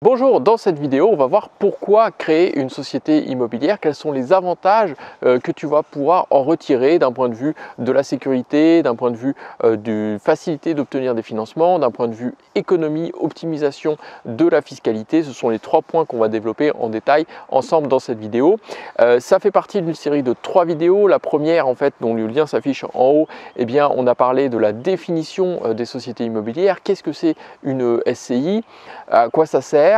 Bonjour, dans cette vidéo, on va voir pourquoi créer une société immobilière, quels sont les avantages que tu vas pouvoir en retirer d'un point de vue de la sécurité, d'un point de vue de facilité d'obtenir des financements, d'un point de vue économie, optimisation de la fiscalité. Ce sont les 3 points qu'on va développer en détail ensemble dans cette vidéo. Ça fait partie d'une série de 3 vidéos. La première, en fait, dont le lien s'affiche en haut, eh bien, on a parlé de la définition des sociétés immobilières. Qu'est-ce que c'est une SCI? À quoi ça sert?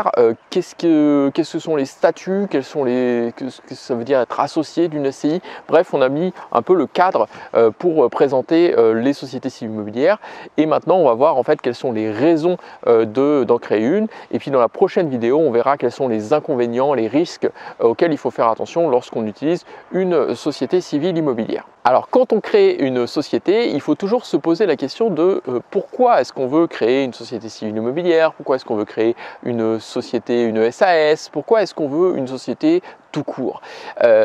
Qu'est-ce que sont les statuts, qu'est-ce que ça veut dire être associé d'une SCI. Bref, on a mis un peu le cadre pour présenter les sociétés immobilières. Et maintenant, on va voir en fait quelles sont les raisons d'en créer une. Et puis dans la prochaine vidéo, on verra quels sont les inconvénients, les risques auxquels il faut faire attention lorsqu'on utilise une société civile immobilière. Alors, quand on crée une société, il faut toujours se poser la question de pourquoi est-ce qu'on veut créer une société civile immobilière, pourquoi est-ce qu'on veut créer une société, une SAS, pourquoi est-ce qu'on veut une société tout court.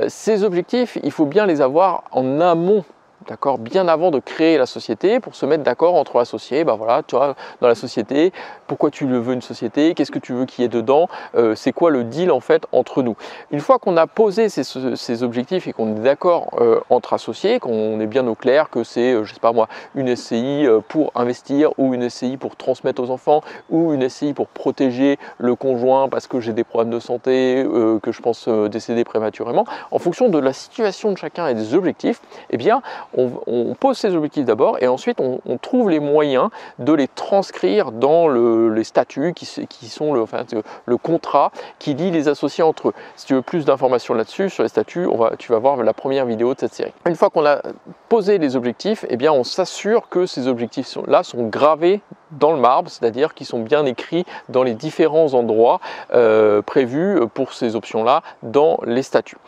Ces objectifs, il faut bien les avoir en amont. D'accord, bien avant de créer la société, pour se mettre d'accord entre associés. Ben voilà, tu vois, dans la société, pourquoi tu veux une société, qu'est-ce que tu veux qu'il y ait dedans, c'est quoi le deal en fait entre nous. Une fois qu'on a posé ces objectifs et qu'on est d'accord entre associés, qu'on est bien au clair que c'est, je sais pas moi, une SCI pour investir ou une SCI pour transmettre aux enfants ou une SCI pour protéger le conjoint parce que j'ai des problèmes de santé, que je pense décéder prématurément, en fonction de la situation de chacun et des objectifs, eh bien, on pose ces objectifs d'abord et ensuite on trouve les moyens de les transcrire dans les statuts qui sont le contrat qui lie les associés entre eux. Si tu veux plus d'informations là-dessus, sur les statuts, tu vas voir la première vidéo de cette série. Une fois qu'on a posé les objectifs, eh bien on s'assure que ces objectifs-là sont gravés dans le marbre, c'est-à-dire qu'ils sont bien écrits dans les différents endroits prévus pour ces options-là dans les statuts.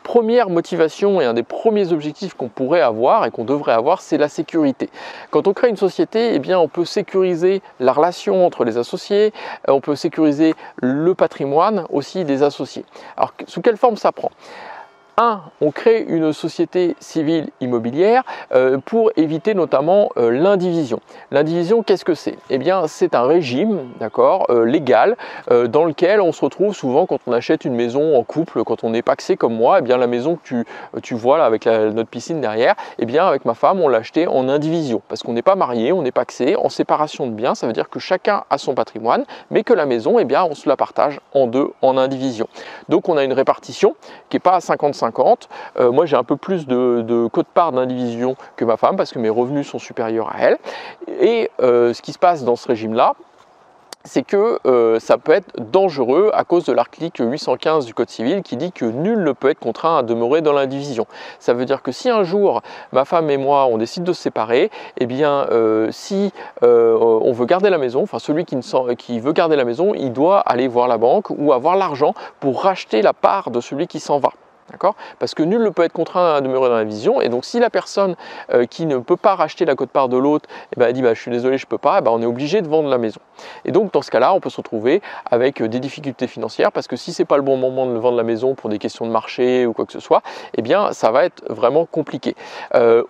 Première motivation et un des premiers objectifs qu'on pourrait avoir et qu'on devrait avoir, c'est la sécurité. Quand on crée une société, eh bien, on peut sécuriser la relation entre les associés, on peut sécuriser le patrimoine aussi des associés. Alors, sous quelle forme ça prend ? On crée une société civile immobilière pour éviter notamment l'indivision. L'indivision, qu'est-ce que c'est? Eh bien, c'est un régime, d'accord, légal, dans lequel on se retrouve souvent quand on achète une maison en couple, quand on est pacsé comme moi. Eh bien, la maison que tu vois là avec notre piscine derrière, eh bien, avec ma femme, on l'a achetée en indivision parce qu'on n'est pas marié, on est pacsé, en séparation de biens. Ça veut dire que chacun a son patrimoine, mais que la maison, eh bien, on se la partage en deux, en indivision. Donc, on a une répartition qui n'est pas à 50-50. Moi j'ai un peu plus de quote-part d'indivision que ma femme parce que mes revenus sont supérieurs à elle. Et ce qui se passe dans ce régime-là, c'est que ça peut être dangereux à cause de l'article 815 du Code civil qui dit que nul ne peut être contraint à demeurer dans l'indivision. Ça veut dire que si un jour ma femme et moi on décide de se séparer, eh bien si on veut garder la maison, enfin celui qui veut garder la maison, il doit aller voir la banque ou avoir l'argent pour racheter la part de celui qui s'en va. D'accord ? Parce que nul ne peut être contraint à demeurer dans la vision, et donc si la personne qui ne peut pas racheter la quote-part de l'autre, eh ben, elle dit je suis désolé, je ne peux pas, eh ben, on est obligé de vendre la maison. Et donc dans ce cas-là, on peut se retrouver avec des difficultés financières, parce que si ce n'est pas le bon moment de vendre la maison pour des questions de marché ou quoi que ce soit, eh bien ça va être vraiment compliqué.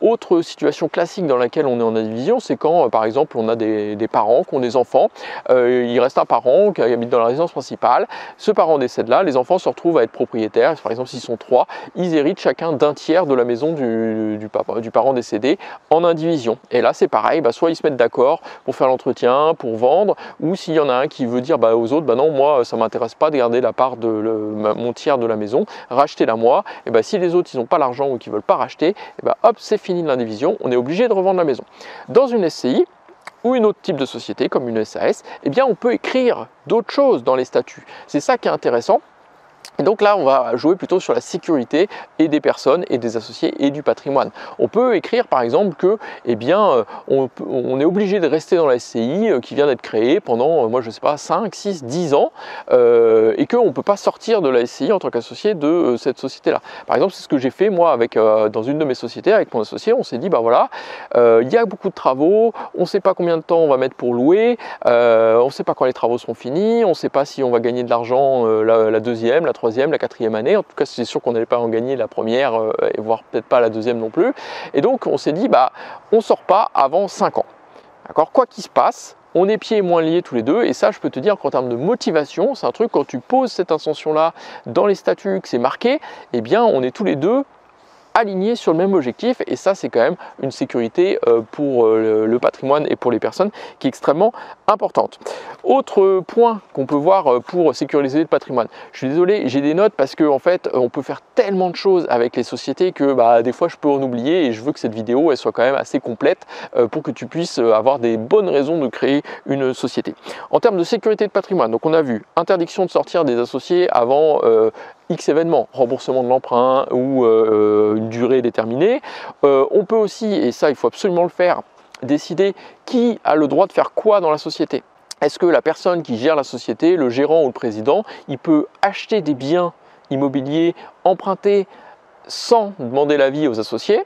Autre situation classique dans laquelle on est en indivision, c'est quand par exemple on a des parents qui ont des enfants, il reste un parent qui habite dans la résidence principale, ce parent décède là, les enfants se retrouvent à être propriétaires, par exemple s'ils sont 3, ils héritent chacun d'un tiers de la maison du parent décédé en indivision. Et là c'est pareil, soit ils se mettent d'accord pour faire l'entretien, pour vendre, ou s'il y en a un qui veut dire aux autres, non, moi ça ne m'intéresse pas de garder la part de mon tiers de la maison, rachetez-la moi, et si les autres ils n'ont pas l'argent ou qu'ils ne veulent pas racheter, hop, c'est fini de l'indivision, on est obligé de revendre la maison. Dans une SCI, ou une autre type de société comme une SAS, eh bien on peut écrire d'autres choses dans les statuts. C'est ça qui est intéressant. Et donc là, on va jouer plutôt sur la sécurité et des personnes et des associés et du patrimoine. On peut écrire par exemple que, on est obligé de rester dans la SCI qui vient d'être créée pendant, moi je sais pas, 5, 6, 10 ans et qu'on ne peut pas sortir de la SCI en tant qu'associé de cette société-là. Par exemple, c'est ce que j'ai fait moi dans une de mes sociétés avec mon associé. On s'est dit, il y a beaucoup de travaux, on ne sait pas combien de temps on va mettre pour louer, on ne sait pas quand les travaux seront finis, on ne sait pas si on va gagner de l'argent la deuxième, la troisième, la quatrième année. En tout cas, c'est sûr qu'on n'allait pas en gagner la première et voire peut-être pas la deuxième non plus. Et donc, on s'est dit, on ne sort pas avant 5 ans. Quoi qu'il se passe, on est pieds et moins liés tous les deux, et ça je peux te dire qu'en termes de motivation, c'est un truc, quand tu poses cette intention-là dans les statuts, que c'est marqué, eh bien on est tous les deux alignés sur le même objectif, et ça c'est quand même une sécurité pour le patrimoine et pour les personnes qui est extrêmement importante. Autre point qu'on peut voir pour sécuriser le patrimoine, je suis désolé, j'ai des notes parce que en fait on peut faire tellement de choses avec les sociétés que des fois je peux en oublier, et je veux que cette vidéo elle soit quand même assez complète pour que tu puisses avoir des bonnes raisons de créer une société. En termes de sécurité de patrimoine, donc on a vu interdiction de sortir des associés avant X événements, remboursement de l'emprunt ou une durée déterminée. On peut aussi, et ça il faut absolument le faire, décider qui a le droit de faire quoi dans la société. Est-ce que la personne qui gère la société, le gérant ou le président, il peut acheter des biens immobiliers, emprunter sans demander l'avis aux associés?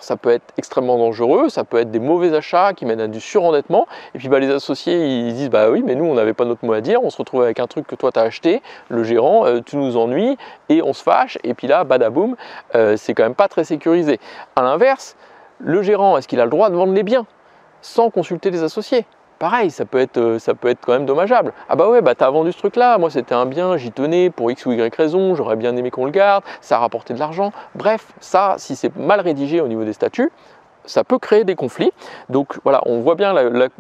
Ça peut être extrêmement dangereux, ça peut être des mauvais achats qui mènent à du surendettement, et puis les associés ils disent oui mais nous on n'avait pas notre mot à dire, on se retrouve avec un truc que toi tu as acheté, le gérant, tu nous ennuies, et on se fâche, et puis là badaboum, c'est quand même pas très sécurisé. À l'inverse, le gérant, est-ce qu'il a le droit de vendre les biens sans consulter les associés? Pareil, ça peut être quand même dommageable. Ah ouais, t'as vendu ce truc-là, moi c'était un bien, j'y tenais pour X ou Y raison, j'aurais bien aimé qu'on le garde, ça a rapporté de l'argent. Bref, ça, si c'est mal rédigé au niveau des statuts, ça peut créer des conflits. Donc voilà, on voit bien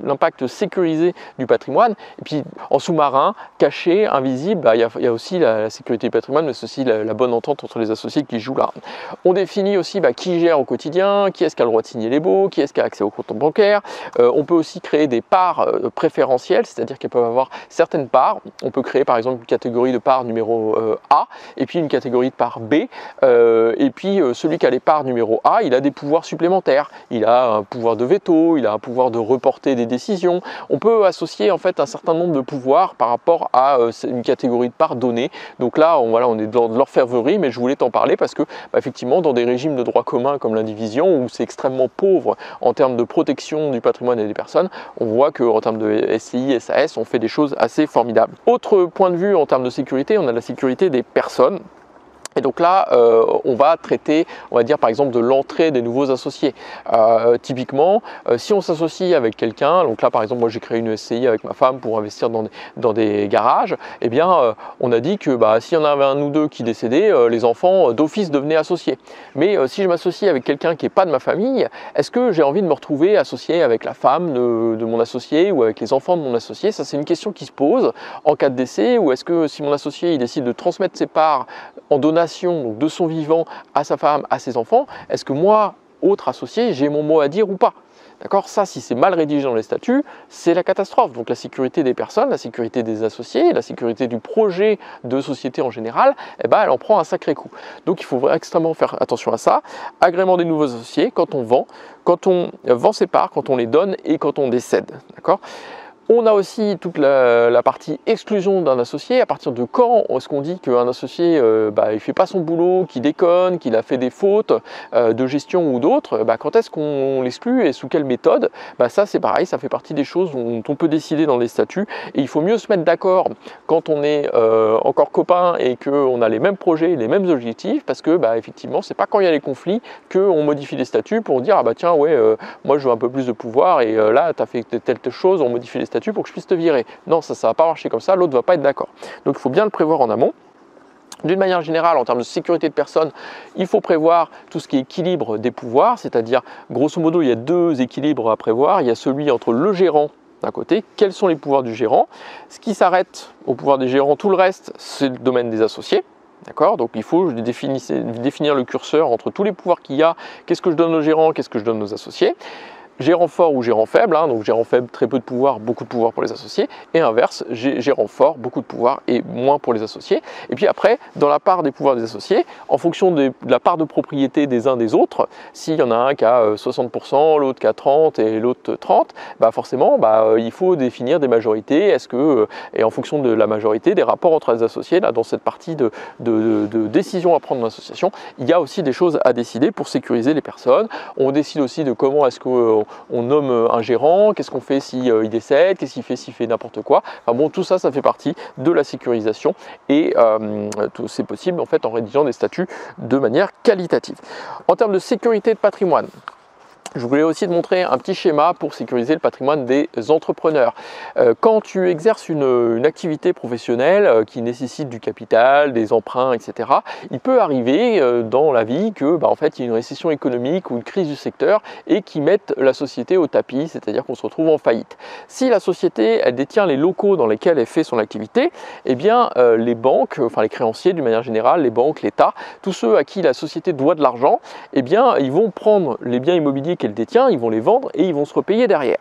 l'impact sécurisé du patrimoine. Et puis en sous-marin, caché, invisible, il y a aussi la sécurité du patrimoine, mais c'est aussi la bonne entente entre les associés qui jouent là. On définit aussi qui gère au quotidien, qui est-ce qui a le droit de signer les baux, qui est-ce qui a accès au compte bancaire. On peut aussi créer des parts préférentielles, c'est-à-dire qu'elles peuvent avoir certaines parts. On peut créer par exemple une catégorie de parts numéro A, et puis une catégorie de parts B. Et puis celui qui a les parts numéro A, il a des pouvoirs supplémentaires. Il a un pouvoir de veto, il a un pouvoir de reporter des décisions. On peut associer en fait un certain nombre de pouvoirs par rapport à une catégorie de parts donnée. Donc là, on est dans de l'orfèvrerie, mais je voulais t'en parler parce que effectivement, dans des régimes de droit commun comme l'indivision, où c'est extrêmement pauvre en termes de protection du patrimoine et des personnes, on voit qu'en termes de SCI, SAS, on fait des choses assez formidables. Autre point de vue en termes de sécurité, on a la sécurité des personnes. Et donc là, on va traiter, on va dire par exemple de l'entrée des nouveaux associés. Typiquement, si on s'associe avec quelqu'un, donc là par exemple moi j'ai créé une SCI avec ma femme pour investir dans des garages, eh bien on a dit que s'il y en avait un ou deux qui décédaient, les enfants d'office devenaient associés. Mais si je m'associe avec quelqu'un qui n'est pas de ma famille, est-ce que j'ai envie de me retrouver associé avec la femme de mon associé ou avec les enfants de mon associé? Ça c'est une question qui se pose en cas de décès, ou est-ce que si mon associé il décide de transmettre ses parts en donation, donc de son vivant, à sa femme, à ses enfants, est-ce que moi, autre associé, j'ai mon mot à dire ou pas? D'accord? Ça, si c'est mal rédigé dans les statuts, c'est la catastrophe. Donc la sécurité des personnes, la sécurité des associés, la sécurité du projet de société en général, elle en prend un sacré coup. Donc il faut extrêmement faire attention à ça. Agrément des nouveaux associés quand on vend ses parts, quand on les donne et quand on décède. D'accord? On a aussi toute la partie exclusion d'un associé. À partir de quand est-ce qu'on dit qu'un associé il ne fait pas son boulot, qu'il déconne, qu'il a fait des fautes de gestion ou d'autres? Quand est-ce qu'on l'exclut et sous quelle méthode? Ça c'est pareil, ça fait partie des choses dont on peut décider dans les statuts. Et il faut mieux se mettre d'accord quand on est encore copains et qu'on a les mêmes projets, les mêmes objectifs, parce que effectivement c'est pas quand il y a les conflits qu'on modifie les statuts pour dire tiens ouais moi je veux un peu plus de pouvoir et là tu as fait telle chose, on modifie les statuts pour que je puisse te virer. Non, ça va pas marcher comme ça, l'autre va pas être d'accord. Donc il faut bien le prévoir en amont. D'une manière générale, en termes de sécurité de personnes, il faut prévoir tout ce qui est équilibre des pouvoirs, c'est-à-dire grosso modo il y a deux équilibres à prévoir. Il y a celui entre le gérant d'un côté, quels sont les pouvoirs du gérant. Ce qui s'arrête au pouvoir des gérants, tout le reste, c'est le domaine des associés. D'accord? Donc il faut définir le curseur entre tous les pouvoirs qu'il y a, qu'est-ce que je donne aux gérants, qu'est-ce que je donne aux associés. Gérant fort ou gérant faible, donc gérant faible, très peu de pouvoir, beaucoup de pouvoir pour les associés, et inverse, gérant fort, beaucoup de pouvoir et moins pour les associés. Et puis après, dans la part des pouvoirs des associés, en fonction de la part de propriété des uns des autres, s'il y en a un qui a 60%, l'autre qui a 30% et l'autre 30%, forcément, il faut définir des majorités, et en fonction de la majorité, des rapports entre les associés, là, dans cette partie de décision à prendre dans l'association, il y a aussi des choses à décider pour sécuriser les personnes. On décide aussi de comment est-ce qu'on nomme un gérant, qu'est-ce qu'on fait s'il décède, qu'est-ce qu'il fait s'il fait n'importe quoi. Enfin bon, tout ça, ça fait partie de la sécurisation et c'est possible en fait en rédigeant des statuts de manière qualitative. En termes de sécurité de patrimoine, Je voulais aussi te montrer un petit schéma pour sécuriser le patrimoine des entrepreneurs. Quand tu exerces une activité professionnelle qui nécessite du capital, des emprunts, etc., il peut arriver dans la vie que en fait, il y a une récession économique ou une crise du secteur et qui mette la société au tapis, c'est-à-dire qu'on se retrouve en faillite. Si la société elle détient les locaux dans lesquels elle fait son activité, eh bien les banques, enfin les créanciers d'une manière générale, les banques, l'État, tous ceux à qui la société doit de l'argent, eh bien ils vont prendre les biens immobiliers qu'elle détient, ils vont les vendre et ils vont se repayer derrière.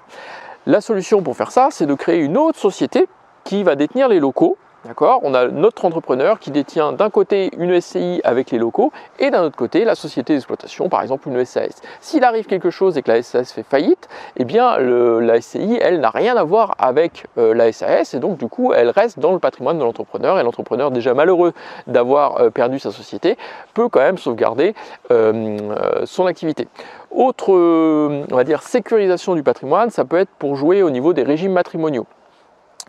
La solution pour faire ça, c'est de créer une autre société qui va détenir les locaux. D'accord ? On a notre entrepreneur qui détient d'un côté une SCI avec les locaux et d'un autre côté la société d'exploitation, par exemple une SAS. S'il arrive quelque chose et que la SAS fait faillite, eh bien la SCI, elle n'a rien à voir avec la SAS et donc du coup elle reste dans le patrimoine de l'entrepreneur et l'entrepreneur déjà malheureux d'avoir perdu sa société peut quand même sauvegarder son activité. Autre, on va dire, sécurisation du patrimoine, ça peut être pour jouer au niveau des régimes matrimoniaux.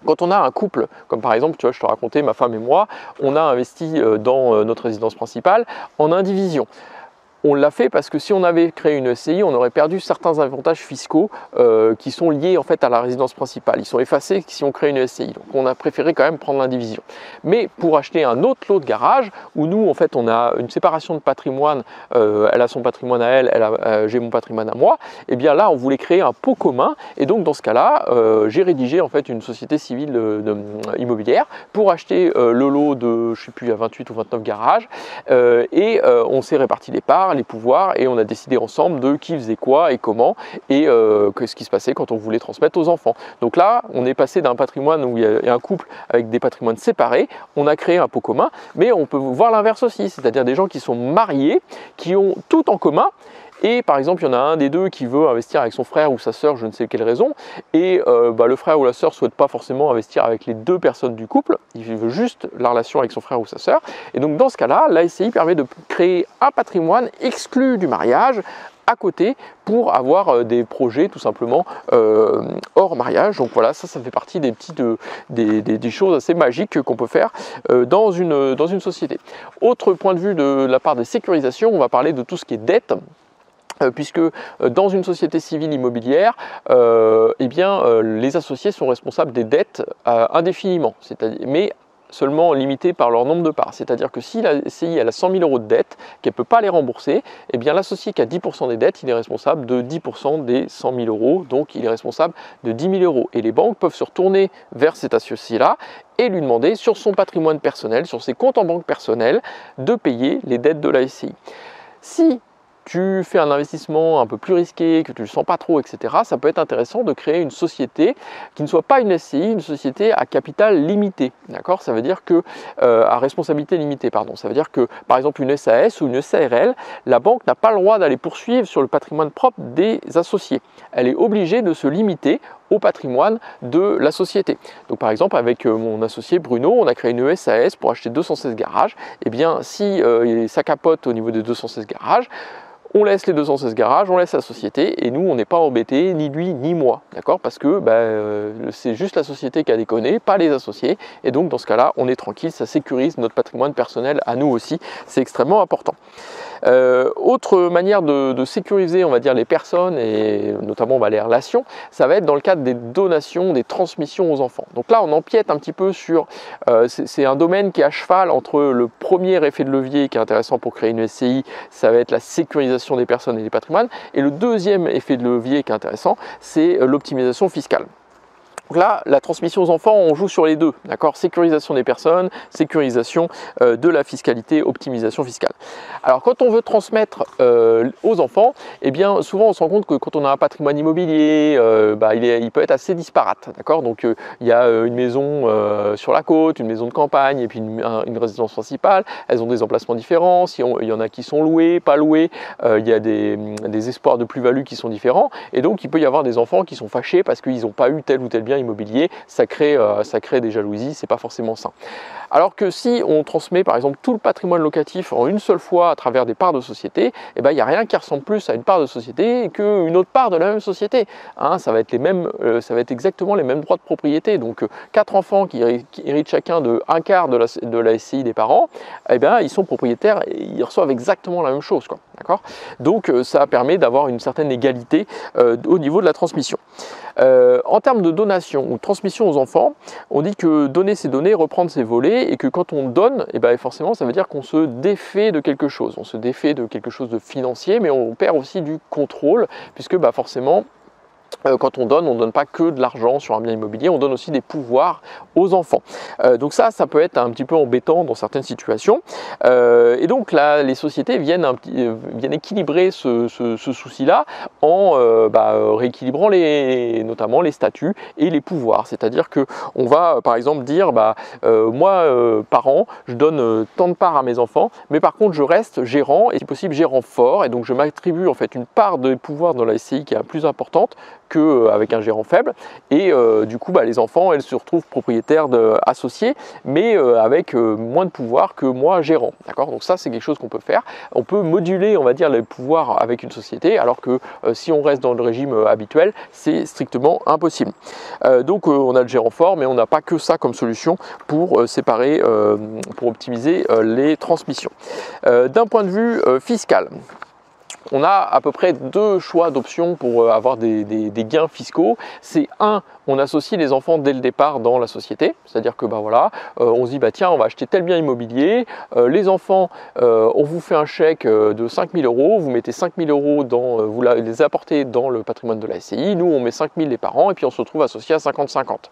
Quand on a un couple, comme par exemple, tu vois, je te racontais, ma femme et moi, on a investi dans notre résidence principale en indivision. On l'a fait parce que si on avait créé une SCI, on aurait perdu certains avantages fiscaux qui sont liés en fait à la résidence principale. Ils sont effacés si on crée une SCI. Donc on a préféré quand même prendre l'indivision. Mais pour acheter un autre lot de garage, où nous en fait on a une séparation de patrimoine, elle a son patrimoine à elle, j'ai mon patrimoine à moi, et bien là on voulait créer un pot commun. Et donc dans ce cas-là, j'ai rédigé en fait une société civile immobilière pour acheter le lot de, je ne sais plus, à 28 ou 29 garages. On s'est réparti les parts, les pouvoirs et on a décidé ensemble de qui faisait quoi et comment et ce qui se passait quand on voulait transmettre aux enfants. Donc là, on est passé d'un patrimoine où il y a un couple avec des patrimoines séparés, on a créé un pot commun, mais on peut voir l'inverse aussi, c'est-à-dire des gens qui sont mariés, qui ont tout en commun. Et par exemple, il y en a un des deux qui veut investir avec son frère ou sa sœur, je ne sais quelle raison, et le frère ou la sœur ne souhaite pas forcément investir avec les deux personnes du couple, il veut juste la relation avec son frère ou sa sœur. Et donc dans ce cas-là, la SCI permet de créer un patrimoine exclu du mariage à côté pour avoir des projets tout simplement hors mariage. Donc voilà, ça fait partie des petites des choses assez magiques qu'on peut faire dans une société. Autre point de vue de la part des sécurisations, on va parler de tout ce qui est dette. Puisque dans une société civile immobilière, les associés sont responsables des dettes indéfiniment, mais seulement limitées par leur nombre de parts. C'est-à-dire que si la SCI elle a 100 000 € de dettes, qu'elle ne peut pas les rembourser, eh bien l'associé qui a 10% des dettes, il est responsable de 10% des 100 000 €, donc il est responsable de 10 000 €. Et les banques peuvent se retourner vers cet associé-là et lui demander sur son patrimoine personnel, sur ses comptes en banque personnels, de payer les dettes de la SCI. Si tu fais un investissement un peu plus risqué, que tu ne le sens pas trop, etc., ça peut être intéressant de créer une société qui ne soit pas une SCI, une société à capital limité. D'accord ? Ça veut dire que, à responsabilité limitée, pardon. Ça veut dire que, par exemple, une SAS ou une SARL, la banque n'a pas le droit d'aller poursuivre sur le patrimoine propre des associés. Elle est obligée de se limiter au patrimoine de la société. Donc par exemple avec mon associé Bruno, on a créé une SAS pour acheter 216 garages. Et bien si ça capote au niveau des 216 garages, on laisse les 216 garages, on laisse la société et nous on n'est pas embêtés, ni lui ni moi, d'accord ? Parce que c'est juste la société qui a déconné, pas les associés, et donc dans ce cas-là on est tranquille, ça sécurise notre patrimoine personnel à nous aussi, c'est extrêmement important. Autre manière de sécuriser, on va dire, les personnes et notamment les relations, ça va être dans le cadre des donations, des transmissions aux enfants. Donc là, on empiète un petit peu sur, c'est un domaine qui est à cheval entre le premier effet de levier qui est intéressant pour créer une SCI, ça va être la sécurisation des personnes et des patrimoines, et le deuxième effet de levier qui est intéressant, c'est l'optimisation fiscale. Donc là, la transmission aux enfants, on joue sur les deux, d'accord ? Sécurisation des personnes, sécurisation de la fiscalité, optimisation fiscale. Alors, quand on veut transmettre aux enfants, eh bien, souvent, on se rend compte que quand on a un patrimoine immobilier, il peut être assez disparate, d'accord ? Donc, il y a une maison sur la côte, une maison de campagne, et puis une résidence principale. Elles ont des emplacements différents. Il y en a qui sont loués, pas loués. Il y a des espoirs de plus-value qui sont différents. Et donc, il peut y avoir des enfants qui sont fâchés parce qu'ils n'ont pas eu tel ou tel bien immobilier, ça crée des jalousies, c'est pas forcément sain. Alors que si on transmet par exemple tout le patrimoine locatif en une seule fois à travers des parts de société, il n'y a rien qui ressemble plus à une part de société qu'une autre part de la même société. Ça va être exactement les mêmes droits de propriété. Donc 4 enfants qui héritent chacun de un quart de la SCI des parents, ils sont propriétaires et ils reçoivent exactement la même chose, quoi. Donc ça permet d'avoir une certaine égalité au niveau de la transmission. En termes de donation ou de transmission aux enfants, on dit que donner ses données, reprendre ses volets, et que quand on donne, forcément ça veut dire qu'on se défait de quelque chose. On se défait de quelque chose de financier, mais on perd aussi du contrôle, puisque forcément, quand on donne pas que de l'argent sur un bien immobilier, on donne aussi des pouvoirs aux enfants. Donc ça peut être un petit peu embêtant dans certaines situations. Et donc là, les sociétés viennent équilibrer ce souci-là en rééquilibrant notamment les statuts et les pouvoirs. C'est-à-dire qu'on va par exemple dire, moi, parent, je donne tant de parts à mes enfants, mais par contre je reste gérant, et si possible gérant fort, et donc je m'attribue en fait une part de pouvoir dans la SCI qui est plus importante qu'avec un gérant faible, et du coup les enfants, elles se retrouvent propriétaires associés, mais avec moins de pouvoir que moi gérant. Donc ça, c'est quelque chose qu'on peut faire. On peut moduler, on va dire, les pouvoirs avec une société, alors que si on reste dans le régime habituel, c'est strictement impossible. Donc on a le gérant fort, mais on n'a pas que ça comme solution pour séparer, pour optimiser les transmissions. D'un point de vue fiscal, on a à peu près deux choix d'options pour avoir des gains fiscaux. C'est un, on associe les enfants dès le départ dans la société, c'est-à-dire que on se dit tiens, on va acheter tel bien immobilier, les enfants, on vous fait un chèque de 5 000 €, vous mettez 5 000 €, vous les apportez dans le patrimoine de la SCI, nous on met 5 000 les parents, et puis on se retrouve associé à 50-50.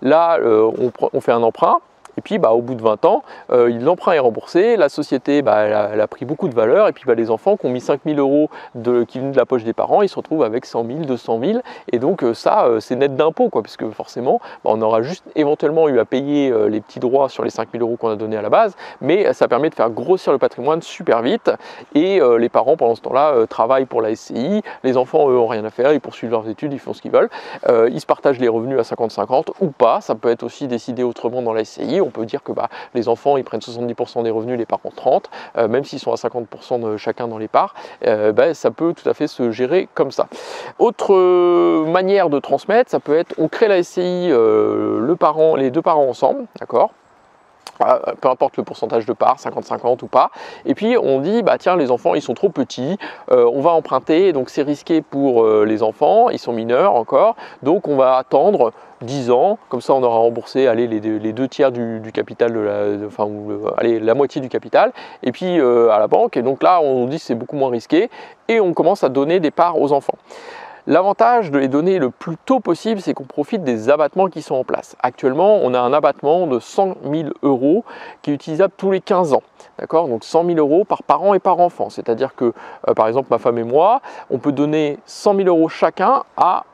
Là, on fait un emprunt. Et puis au bout de 20 ans, l'emprunt est remboursé, la société elle a pris beaucoup de valeur, et puis les enfants qui ont mis 5 000 € qui viennent de la poche des parents, ils se retrouvent avec 100 000, 200 000, et donc ça c'est net d'impôt, puisque forcément on aura juste éventuellement eu à payer les petits droits sur les 5 000 € qu'on a donnés à la base, mais ça permet de faire grossir le patrimoine super vite, et les parents pendant ce temps-là travaillent pour la SCI, les enfants eux ont rien à faire, ils poursuivent leurs études, ils font ce qu'ils veulent, ils se partagent les revenus à 50-50 ou pas, ça peut être aussi décidé autrement dans la SCI. On peut dire que les enfants ils prennent 70% des revenus, les parents 30%, même s'ils sont à 50% de chacun dans les parts, ça peut tout à fait se gérer comme ça. Autre manière de transmettre, ça peut être on crée la SCI, les deux parents ensemble, d'accord ? Peu importe le pourcentage de parts, 50-50 ou pas, et puis on dit tiens, les enfants ils sont trop petits, on va emprunter, donc c'est risqué pour les enfants, ils sont mineurs encore, donc on va attendre 10 ans, comme ça on aura remboursé les 2 tiers du capital, la moitié du capital, et puis à la banque, et donc là on dit c'est beaucoup moins risqué, et on commence à donner des parts aux enfants. L'avantage de les donner le plus tôt possible, c'est qu'on profite des abattements qui sont en place. Actuellement, on a un abattement de 100 000 € qui est utilisable tous les 15 ans. D'accord ? Donc 100 000 € par parent et par enfant. C'est-à-dire que, par exemple, ma femme et moi, on peut donner 100 000 € chacun à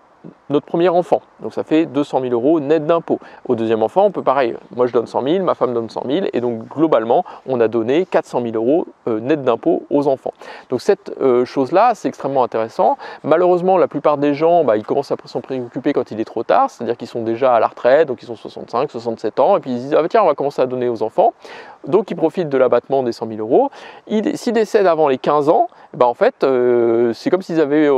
notre premier enfant, donc ça fait 200 000 € net d'impôt. Au deuxième enfant, on peut pareil, moi je donne 100 000, ma femme donne 100 000, et donc globalement, on a donné 400 000 € net d'impôt aux enfants. Donc cette chose-là, c'est extrêmement intéressant. Malheureusement, la plupart des gens, ils commencent à s'en préoccuper quand il est trop tard, c'est-à-dire qu'ils sont déjà à la retraite, donc ils sont 65, 67 ans, et puis ils se disent tiens, on va commencer à donner aux enfants. Donc ils profitent de l'abattement des 100 000 €. S'ils décèdent avant les 15 ans, en fait, c'est comme s'ils avaient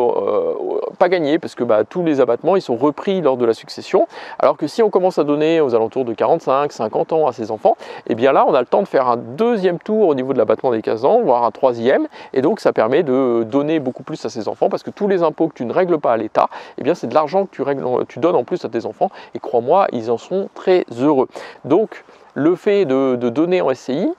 pas gagné, parce que tous les abattements ils sont repris lors de la succession, alors que si on commence à donner aux alentours de 45, 50 ans à ses enfants, et bien là on a le temps de faire un deuxième tour au niveau de l'abattement des 15 ans, voire un troisième, et donc ça permet de donner beaucoup plus à ses enfants, parce que tous les impôts que tu ne règles pas à l'État, c'est de l'argent que tu donnes en plus à tes enfants, et crois-moi, ils en sont très heureux. Donc le fait de donner en SCI,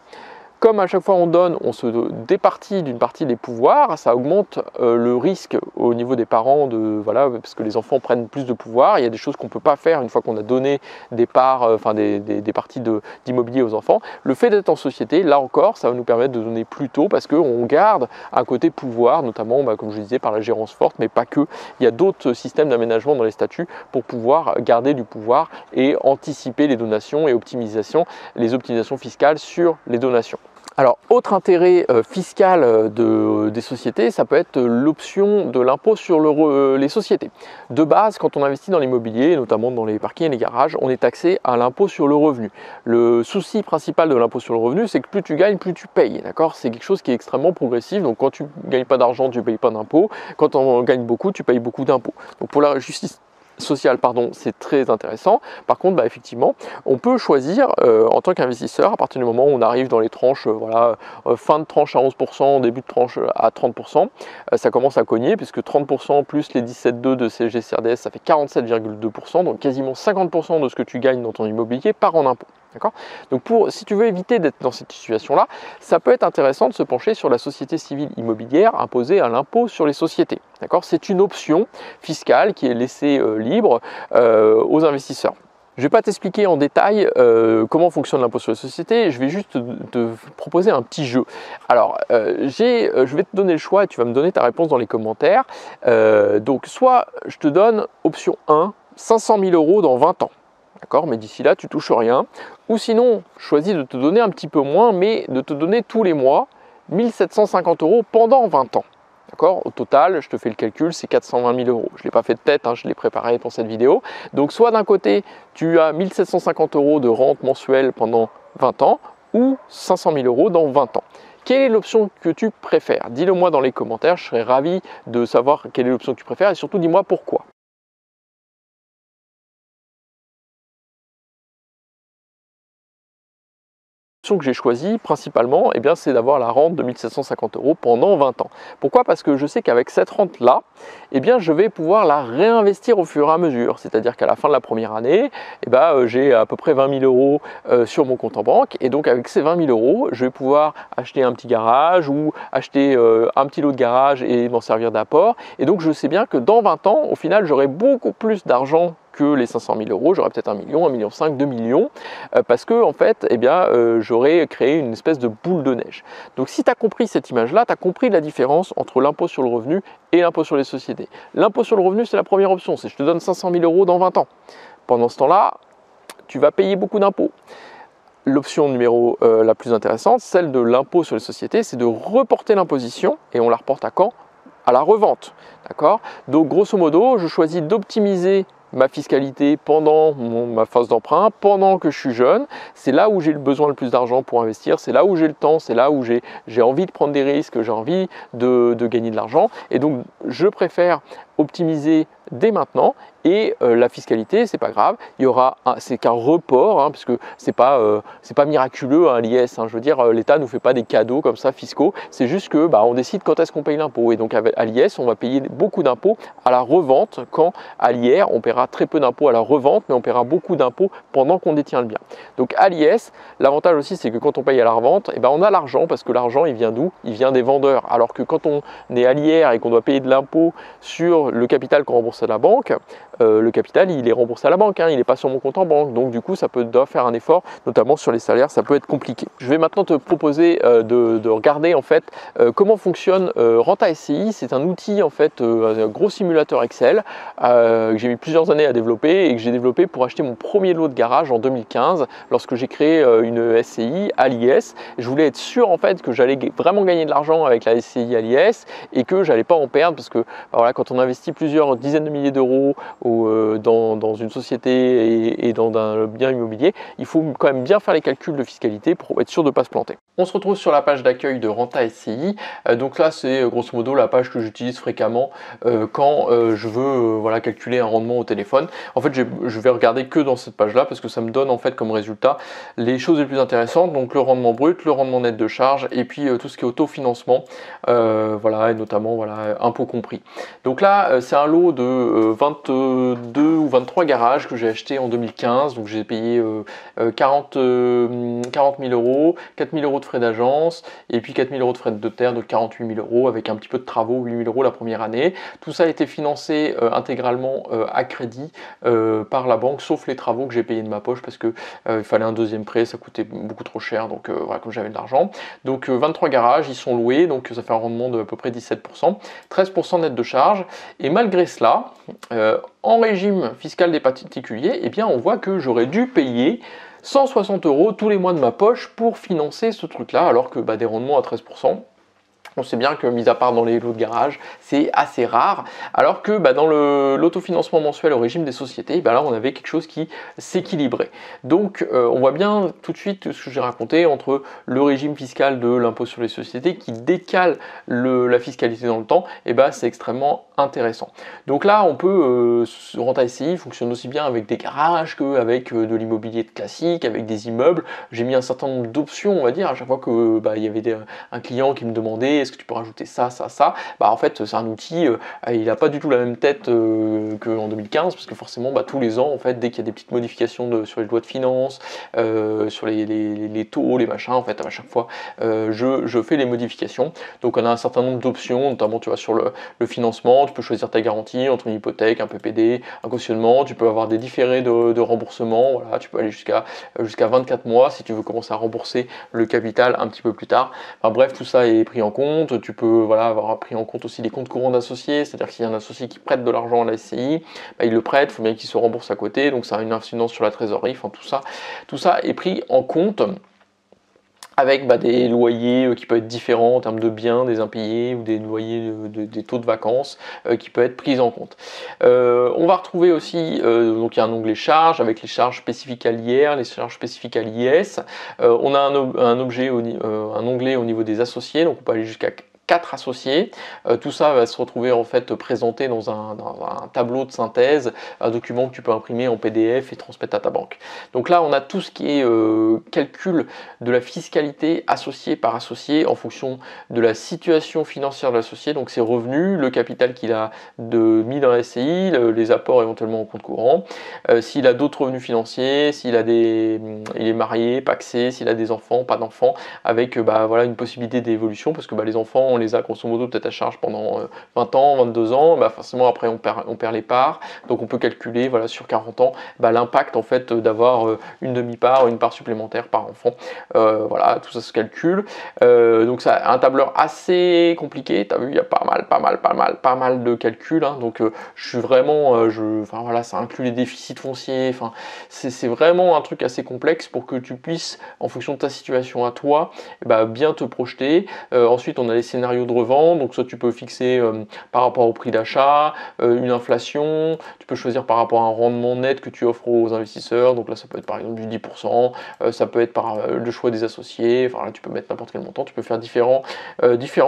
comme à chaque fois on donne, on se départit d'une partie des pouvoirs, ça augmente le risque au niveau des parents, parce que les enfants prennent plus de pouvoir. Il y a des choses qu'on ne peut pas faire une fois qu'on a donné des parts, des parties d'immobilier aux enfants. Le fait d'être en société, là encore, ça va nous permettre de donner plus tôt, parce qu'on garde un côté pouvoir, notamment, comme je disais, par la gérance forte, mais pas que. Il y a d'autres systèmes d'aménagement dans les statuts pour pouvoir garder du pouvoir et anticiper les donations et les optimisations fiscales sur les donations. Alors, autre intérêt fiscal des sociétés, ça peut être l'option de l'impôt sur les sociétés. De base, quand on investit dans l'immobilier, notamment dans les parkings et les garages, on est taxé à l'impôt sur le revenu. Le souci principal de l'impôt sur le revenu, c'est que plus tu gagnes, plus tu payes. D'accord ? C'est quelque chose qui est extrêmement progressif. Donc, quand tu ne gagnes pas d'argent, tu ne payes pas d'impôt. Quand on gagne beaucoup, tu payes beaucoup d'impôts. Donc, pour la justice social, pardon, c'est très intéressant. Par contre, bah, effectivement, on peut choisir en tant qu'investisseur, à partir du moment où on arrive dans les tranches, voilà, fin de tranche à 11%, début de tranche à 30%, ça commence à cogner, puisque 30% plus les 17,2 de CSG-CRDS, ça fait 47,2%, donc quasiment 50% de ce que tu gagnes dans ton immobilier part en impôt. Donc si tu veux éviter d'être dans cette situation-là, ça peut être intéressant de se pencher sur la société civile immobilière imposée à l'impôt sur les sociétés. C'est une option fiscale qui est laissée libre aux investisseurs. Je ne vais pas t'expliquer en détail comment fonctionne l'impôt sur les sociétés, je vais juste te proposer un petit jeu. Alors, je vais te donner le choix et tu vas me donner ta réponse dans les commentaires. Donc, soit je te donne option 1, 500 000 € dans 20 ans. Mais d'ici là, tu touches rien. Ou sinon, choisis de te donner un petit peu moins, mais de te donner tous les mois 1 750 € pendant 20 ans. Au total, je te fais le calcul, c'est 420 000 €. Je ne l'ai pas fait de tête, je l'ai préparé pour cette vidéo. Donc, soit d'un côté, tu as 1 750 € de rente mensuelle pendant 20 ans, ou 500 000 € dans 20 ans. Quelle est l'option que tu préfères? Dis-le moi dans les commentaires, je serais ravi de savoir quelle est l'option que tu préfères et surtout dis-moi pourquoi. L'option que j'ai choisie principalement, c'est d'avoir la rente de 1 750 € pendant 20 ans. Pourquoi? Parce que je sais qu'avec cette rente-là, je vais pouvoir la réinvestir au fur et à mesure. C'est-à-dire qu'à la fin de la première année, j'ai à peu près 20 000 € sur mon compte en banque. Et donc avec ces 20 000 €, je vais pouvoir acheter un petit garage ou acheter un petit lot de garage et m'en servir d'apport. Et donc je sais bien que dans 20 ans, au final, j'aurai beaucoup plus d'argent que les 500 000 €, j'aurais peut-être 1 million, 1,5 million, 2 millions, parce que en fait, j'aurais créé une espèce de boule de neige. Donc si tu as compris cette image-là, tu as compris la différence entre l'impôt sur le revenu et l'impôt sur les sociétés. L'impôt sur le revenu, c'est la première option, c'est je te donne 500 000 € dans 20 ans. Pendant ce temps-là, tu vas payer beaucoup d'impôts. L'option numéro la plus intéressante, celle de l'impôt sur les sociétés, c'est de reporter l'imposition, et on la reporte à quand? À la revente. Donc grosso modo, je choisis d'optimiser ma fiscalité pendant ma phase d'emprunt, pendant que je suis jeune. C'est là où j'ai le besoin le plus d'argent pour investir, c'est là où j'ai le temps, c'est là où j'ai envie de prendre des risques, j'ai envie de gagner de l'argent. Et donc, je préfère optimiser dès maintenant. Et la fiscalité, c'est pas grave, c'est qu'un report, puisque c'est pas miraculeux l'IS. Je veux dire, l'État nous fait pas des cadeaux comme ça fiscaux. C'est juste que on décide quand est-ce qu'on paye l'impôt. Et donc à l'IS, on va payer beaucoup d'impôts à la revente, quand à l'IR, on paiera très peu d'impôts à la revente, mais on paiera beaucoup d'impôts pendant qu'on détient le bien. Donc à l'IS, l'avantage aussi, c'est que quand on paye à la revente, on a l'argent, parce que l'argent, il vient d'où? Il vient des vendeurs. Alors que quand on est à l'IR et qu'on doit payer de l'impôt sur le capital qu'on rembourse à la banque, le capital, il est remboursé à la banque, il n'est pas sur mon compte en banque. Donc du coup, ça doit faire un effort, notamment sur les salaires, ça peut être compliqué. Je vais maintenant te proposer de regarder en fait comment fonctionne Renta SCI. C'est un outil en fait, un gros simulateur Excel que j'ai mis plusieurs années à développer et que j'ai développé pour acheter mon premier lot de garage en 2015, lorsque j'ai créé une SCI à l'IS. Je voulais être sûr en fait que j'allais vraiment gagner de l'argent avec la SCI à l'IS et que j'allais pas en perdre, parce que quand on investit plusieurs dizaines de milliers d'euros dans une société et dans un bien immobilier, il faut quand même bien faire les calculs de fiscalité pour être sûr de ne pas se planter. On se retrouve sur la page d'accueil de Renta SCI. Donc là, c'est grosso modo la page que j'utilise fréquemment quand je veux calculer un rendement au téléphone. En fait, je vais regarder que dans cette page-là, parce que ça me donne en fait comme résultat les choses les plus intéressantes, donc le rendement brut, le rendement net de charge, et puis tout ce qui est autofinancement, et notamment impôts compris. Donc là, c'est un lot de 22 ou 23 garages que j'ai acheté en 2015. Donc j'ai payé 40 000 €, 4 000 € de frais d'agence et puis 4 000 € de frais de notaire, de 48 000 € avec un petit peu de travaux, 8 000 € la première année. Tout ça a été financé intégralement à crédit par la banque, sauf les travaux que j'ai payés de ma poche, parce que il fallait un deuxième prêt, ça coûtait beaucoup trop cher, donc comme j'avais de l'argent. Donc 23 garages, ils sont loués, donc ça fait un rendement de à peu près 17%, 13% net de charge. Et malgré cela, en régime fiscal des particuliers, on voit que j'aurais dû payer 160 € tous les mois de ma poche pour financer ce truc-là, alors que des rendements à 13%, On sait bien que, mis à part dans les lots de garage, c'est assez rare. Alors que dans l'autofinancement mensuel au régime des sociétés, là on avait quelque chose qui s'équilibrait. Donc on voit bien tout de suite ce que j'ai raconté entre le régime fiscal de l'impôt sur les sociétés qui décale la fiscalité dans le temps, et c'est extrêmement intéressant. Donc là on peut, Renta SCI fonctionne aussi bien avec des garages qu'avec de l'immobilier classique, avec des immeubles. J'ai mis un certain nombre d'options, on va dire, à chaque fois que il y avait un client qui me demandait est-ce que tu peux rajouter ça, ça, ça, en fait c'est un outil, il n'a pas du tout la même tête qu'en 2015, parce que forcément tous les ans, en fait, dès qu'il y a des petites modifications sur les lois de finances, sur les taux, les machins, en fait à chaque fois je fais les modifications. Donc on a un certain nombre d'options, notamment tu vois sur le financement, tu peux choisir ta garantie entre une hypothèque, un PPD, un cautionnement, tu peux avoir des différés de remboursement, voilà, tu peux aller jusqu'à 24 mois si tu veux commencer à rembourser le capital un petit peu plus tard. Enfin bref, tout ça est pris en compte. Tu peux avoir pris en compte aussi les comptes courants d'associés, c'est-à-dire que s'il y a un associé qui prête de l'argent à la SCI, il le prête, il faut bien qu'il se rembourse à côté, donc ça a une incidence sur la trésorerie. Enfin tout ça est pris en compte, avec des loyers qui peuvent être différents en termes de biens, des impayés, ou des loyers, des taux de vacances qui peuvent être pris en compte. On va retrouver aussi, donc il y a un onglet charges avec les charges spécifiques à l'IR, les charges spécifiques à l'IS. On a un onglet au niveau des associés, donc on peut aller jusqu'à 4 associés. Tout ça va se retrouver en fait présenté dans un tableau de synthèse, un document que tu peux imprimer en PDF et transmettre à ta banque. Donc là on a tout ce qui est calcul de la fiscalité associé par associé en fonction de la situation financière de l'associé, donc ses revenus, le capital qu'il a mis dans la SCI, les apports éventuellement au compte courant, s'il a d'autres revenus financiers, il est marié, pacsé, s'il a des enfants, pas d'enfants, avec voilà une possibilité d'évolution, parce que les enfants on les a grosso modo peut-être à charge pendant 20 ans, 22 ans, forcément après on perd les parts, donc on peut calculer voilà sur 40 ans l'impact en fait d'avoir une demi-part, une part supplémentaire par enfant. Voilà, tout ça se calcule. Donc c'est un tableur assez compliqué, tu as vu, il y a pas mal de calculs, hein. Donc je suis vraiment, voilà, ça inclut les déficits fonciers, c'est vraiment un truc assez complexe pour que tu puisses, en fonction de ta situation à toi, bien te projeter. Ensuite on a les scénarios de revente, donc soit tu peux fixer par rapport au prix d'achat, une inflation, tu peux choisir par rapport à un rendement net que tu offres aux investisseurs, donc là ça peut être par exemple du 10%, ça peut être par le choix des associés, là tu peux mettre n'importe quel montant, tu peux faire différents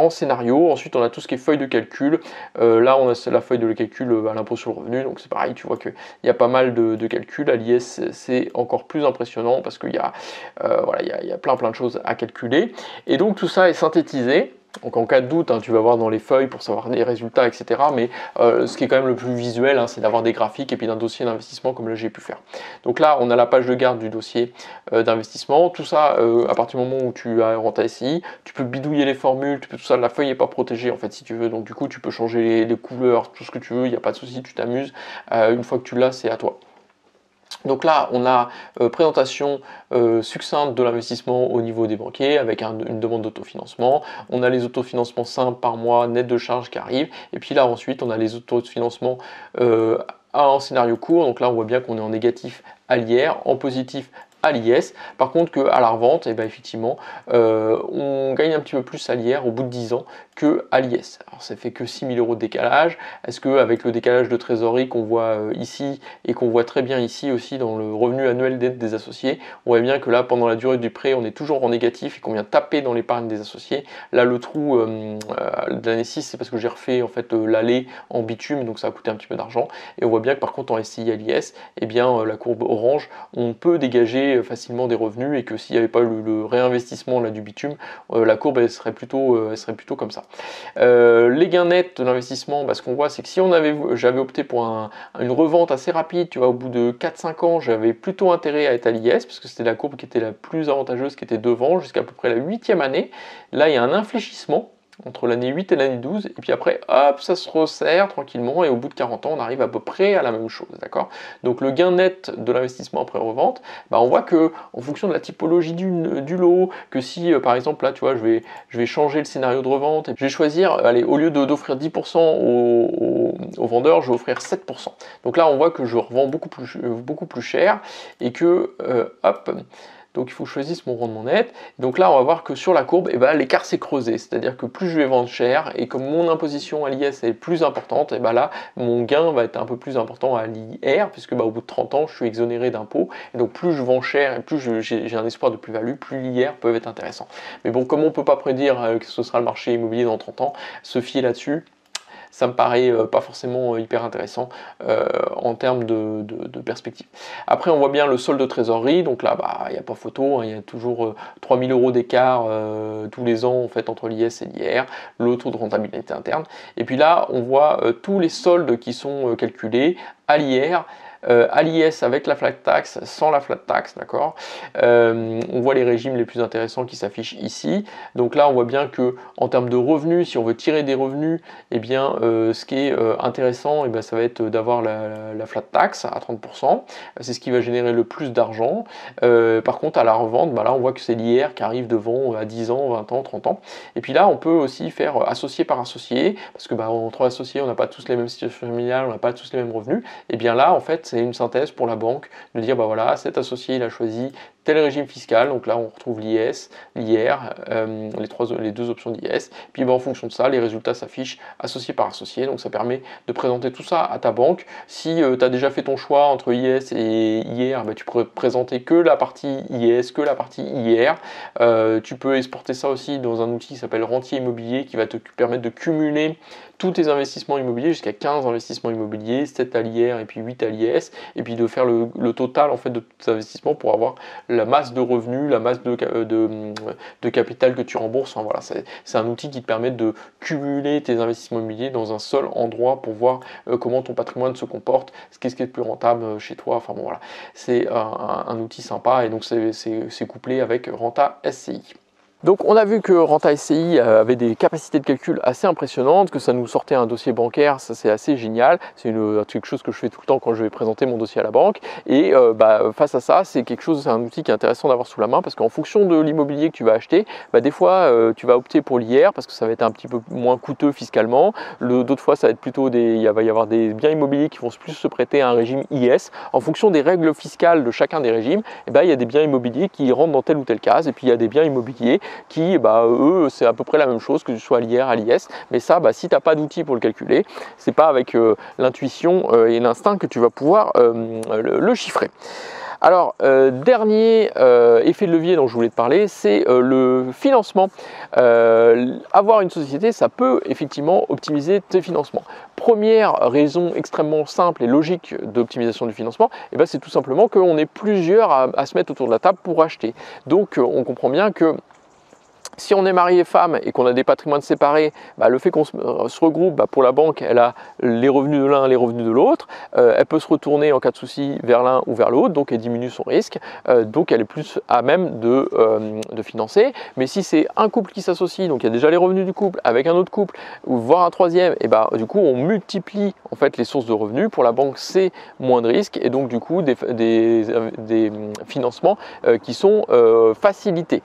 scénarios. Ensuite on a tout ce qui est feuille de calcul, là on a la feuille de calcul à l'impôt sur le revenu, donc c'est pareil, tu vois qu'il y a pas mal de calculs. À l'IS c'est encore plus impressionnant parce qu'il y a plein de choses à calculer, et donc tout ça est synthétisé. Donc en cas de doute, tu vas voir dans les feuilles pour savoir les résultats, etc. Mais ce qui est quand même le plus visuel, c'est d'avoir des graphiques et puis d'un dossier d'investissement comme là j'ai pu faire. Donc là, on a la page de garde du dossier d'investissement. Tout ça, à partir du moment où tu as Renta SCI, tu peux bidouiller les formules, tout ça, la feuille n'est pas protégée en fait si tu veux. Donc du coup, tu peux changer les couleurs, tout ce que tu veux, il n'y a pas de souci, tu t'amuses. Une fois que tu l'as, c'est à toi. Donc là, on a présentation succincte de l'investissement au niveau des banquiers avec une demande d'autofinancement. On a les autofinancements simples par mois, net de charges qui arrivent. Et puis là, ensuite, on a les autofinancements en scénario court. Donc là, on voit bien qu'on est en négatif à l'IR, en positif à l'IS. Par contre, qu'à la revente, effectivement, on gagne un petit peu plus à l'IR au bout de 10 ans que à l'IS. Alors ça fait que 6 000 € de décalage. Est-ce qu'avec le décalage de trésorerie qu'on voit ici et qu'on voit très bien ici aussi dans le revenu annuel des associés, on voit bien que là, pendant la durée du prêt, on est toujours en négatif et qu'on vient taper dans l'épargne des associés. Là, le trou de l'année 6, c'est parce que j'ai refait en fait l'allée en bitume, donc ça a coûté un petit peu d'argent. Et on voit bien que par contre en SCI à l'IS, la courbe orange, on peut dégager facilement des revenus, et que s'il n'y avait pas le réinvestissement là, du bitume, la courbe elle serait plutôt comme ça. Les gains nets de l'investissement, ce qu'on voit, c'est que si j'avais opté pour une revente assez rapide, tu vois, au bout de 4-5 ans, j'avais plutôt intérêt à être à l'IS, parce que c'était la courbe qui était la plus avantageuse, qui était devant, jusqu'à peu près la 8e année. Là, il y a un infléchissement entre l'année 8 et l'année 12, et puis après, hop, ça se resserre tranquillement, et au bout de 40 ans, on arrive à peu près à la même chose, d'accord? Donc le gain net de l'investissement après revente, on voit que en fonction de la typologie du lot, que si par exemple là, tu vois, je vais changer le scénario de revente, et je vais choisir, allez, au lieu d'offrir 10% aux vendeurs, je vais offrir 7%. Donc là, on voit que je revends beaucoup plus cher, et que, hop, donc il faut que je choisisse mon rendement net. Donc là, on va voir que sur la courbe, eh ben, l'écart s'est creusé, c'est-à-dire que plus je vais vendre cher et comme mon imposition à l'IS est plus importante, et ben là, mon gain va être un peu plus important à l'IR, puisque au bout de 30 ans, je suis exonéré d'impôts. Et donc plus je vends cher et plus j'ai un espoir de plus-value, plus l'IR peut être intéressant. Mais bon, comme on ne peut pas prédire que ce sera le marché immobilier dans 30 ans, se fier là-dessus, ça me paraît pas forcément hyper intéressant en termes de perspective. Après, on voit bien le solde de trésorerie, donc là, il n'y a pas photo, hein, il y a toujours 3 000 € d'écart tous les ans en fait, entre l'IS et l'IR, le taux de rentabilité interne. Et puis là, on voit tous les soldes qui sont calculés à l'IR, à l'IS avec la flat tax, sans la flat tax, d'accord. On voit les régimes les plus intéressants qui s'affichent ici. Donc là, on voit bien que en termes de revenus, si on veut tirer des revenus, eh bien, ce qui est intéressant, eh bien, ça va être d'avoir la flat tax à 30%. C'est ce qui va générer le plus d'argent. Par contre, à la revente, là, on voit que c'est l'IR qui arrive devant à 10 ans, 20 ans, 30 ans. Et puis là, on peut aussi faire associé par associé, parce que entre associés, on n'a pas tous les mêmes situations familiales, on n'a pas tous les mêmes revenus. Et bien là, en fait, c'est une synthèse pour la banque de dire voilà, cet associé il a choisi tel régime fiscal, donc là on retrouve l'IS, l'IR, les deux options d'IS, puis en fonction de ça les résultats s'affichent associé par associé, donc ça permet de présenter tout ça à ta banque. Si tu as déjà fait ton choix entre IS et IR, tu peux présenter que la partie IS, que la partie IR. Tu peux exporter ça aussi dans un outil qui s'appelle Rentier Immobilier qui va te permettre de cumuler tous tes investissements immobiliers, jusqu'à 15 investissements immobiliers, 7 à l'IR et puis 8 à l'IS, et puis de faire le total en fait de tous tes investissements pour avoir la masse de revenus, la masse de capital que tu rembourses. Enfin, voilà, c'est un outil qui te permet de cumuler tes investissements immobiliers dans un seul endroit pour voir comment ton patrimoine se comporte, ce qui est le plus rentable chez toi. Enfin bon, voilà, c'est un outil sympa et donc c'est couplé avec Renta SCI. Donc on a vu que Renta SCI avait des capacités de calcul assez impressionnantes, que ça nous sortait un dossier bancaire, ça c'est assez génial, c'est quelque chose que je fais tout le temps quand je vais présenter mon dossier à la banque, et face à ça, c'est un outil qui est intéressant d'avoir sous la main, parce qu'en fonction de l'immobilier que tu vas acheter, des fois tu vas opter pour l'IR, parce que ça va être un petit peu moins coûteux fiscalement, d'autres fois ça va être plutôt il va y avoir des biens immobiliers qui vont plus se prêter à un régime IS, en fonction des règles fiscales de chacun des régimes, il y a des biens immobiliers qui rentrent dans telle ou telle case, et puis il y a des biens immobiliers qui, eux, c'est à peu près la même chose, que ce soit à l'IR, à l'IS, mais ça, si tu n'as pas d'outil pour le calculer, c'est pas avec l'intuition et l'instinct que tu vas pouvoir le chiffrer. Alors, dernier effet de levier dont je voulais te parler, c'est le financement. Avoir une société, ça peut effectivement optimiser tes financements. Première raison extrêmement simple et logique d'optimisation du financement, c'est tout simplement qu'on est plusieurs à se mettre autour de la table pour acheter. Donc, on comprend bien que si on est marié femme et qu'on a des patrimoines séparés, le fait qu'on se regroupe, pour la banque, elle a les revenus de l'un, les revenus de l'autre. Elle peut se retourner en cas de souci vers l'un ou vers l'autre, donc elle diminue son risque. Donc elle est plus à même de financer. Mais si c'est un couple qui s'associe, donc il y a déjà les revenus du couple avec un autre couple, ou voire un troisième, et du coup on multiplie en fait les sources de revenus. Pour la banque, c'est moins de risques et donc du coup des financements qui sont facilités.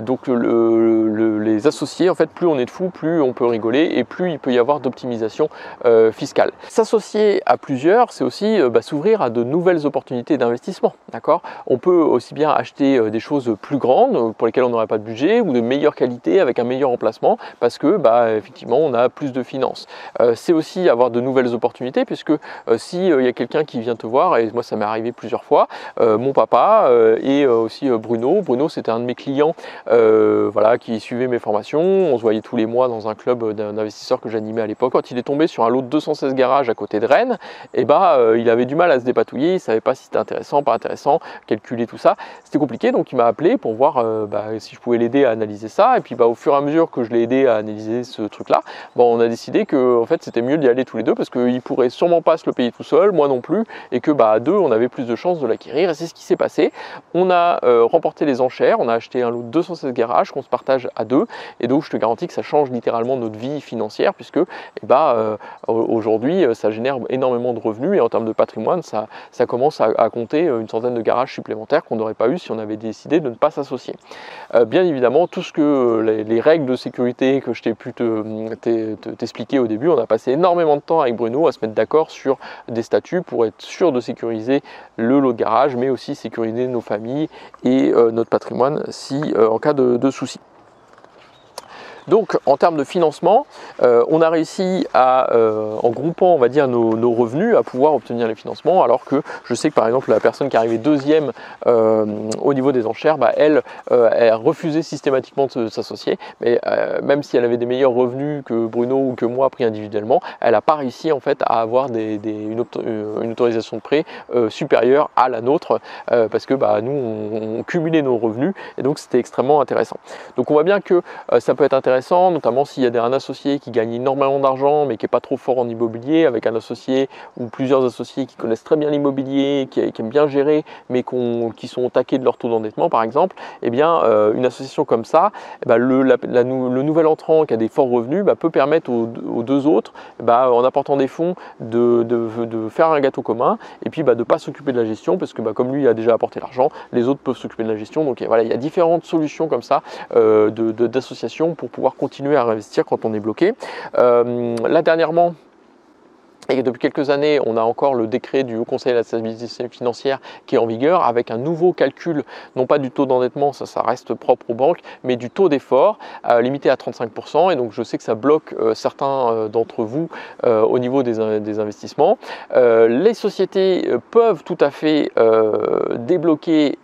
Donc les associés, en fait, plus on est de fous, plus on peut rigoler et plus il peut y avoir d'optimisation fiscale. S'associer à plusieurs, c'est aussi s'ouvrir à de nouvelles opportunités d'investissement. D'accord ? On peut aussi bien acheter des choses plus grandes pour lesquelles on n'aurait pas de budget ou de meilleure qualité avec un meilleur emplacement parce que effectivement on a plus de finances. C'est aussi avoir de nouvelles opportunités puisque si il y a quelqu'un qui vient te voir, et moi ça m'est arrivé plusieurs fois, mon papa et aussi Bruno, c'était un de mes clients qui suivait mes formations, on se voyait tous les mois dans un club d'investisseurs que j'animais à l'époque. Quand il est tombé sur un lot de 216 garages à côté de Rennes, il avait du mal à se dépatouiller, il ne savait pas si c'était intéressant, pas intéressant, calculer tout ça. C'était compliqué, donc il m'a appelé pour voir si je pouvais l'aider à analyser ça. Et puis au fur et à mesure que je l'ai aidé à analyser ce truc-là, on a décidé que en fait, c'était mieux d'y aller tous les deux parce qu'il ne pourrait sûrement pas se le payer tout seul, moi non plus, et que à deux, on avait plus de chances de l'acquérir. Et c'est ce qui s'est passé. On a remporté les enchères, on a acheté un lot de 216 garages qu'on se partage à deux, et donc je te garantis que ça change littéralement notre vie financière, puisque aujourd'hui ça génère énormément de revenus, et en termes de patrimoine ça commence à compter une centaine de garages supplémentaires qu'on n'aurait pas eu si on avait décidé de ne pas s'associer. Bien évidemment, tout ce que les règles de sécurité que je t'ai pu t'expliquer au début, on a passé énormément de temps avec Bruno à se mettre d'accord sur des statuts pour être sûr de sécuriser le lot de garage, mais aussi sécuriser nos familles et notre patrimoine en cas de souci. Donc en termes de financement, on a réussi à, en groupant on va dire nos revenus, à pouvoir obtenir les financements, alors que je sais que par exemple la personne qui est arrivée deuxième au niveau des enchères, elle refusait systématiquement de s'associer, mais même si elle avait des meilleurs revenus que Bruno ou que moi pris individuellement, elle n'a pas réussi en fait à avoir une autorisation de prêt supérieure à la nôtre, parce que nous on cumulait nos revenus, et donc c'était extrêmement intéressant. Donc on voit bien que ça peut être intéressant, notamment s'il y a un associé qui gagne énormément d'argent mais qui n'est pas trop fort en immobilier, avec un associé ou plusieurs associés qui connaissent très bien l'immobilier, qui aiment bien gérer, mais qui sont au taquet de leur taux d'endettement par exemple. Eh bien une association comme ça, le nouvel entrant qui a des forts revenus peut permettre aux deux autres, en apportant des fonds, de faire un gâteau commun, et puis de ne pas s'occuper de la gestion, parce que comme lui a déjà apporté l'argent, les autres peuvent s'occuper de la gestion. Donc voilà, il y a différentes solutions comme ça d'associations pour pouvoir continuer à investir quand on est bloqué. Là dernièrement, et depuis quelques années, on a encore le décret du Haut Conseil de la stabilité financière qui est en vigueur, avec un nouveau calcul, non pas du taux d'endettement, ça reste propre aux banques, mais du taux d'effort limité à 35%. Et donc je sais que ça bloque certains d'entre vous au niveau des investissements. Les sociétés peuvent tout à fait débloquer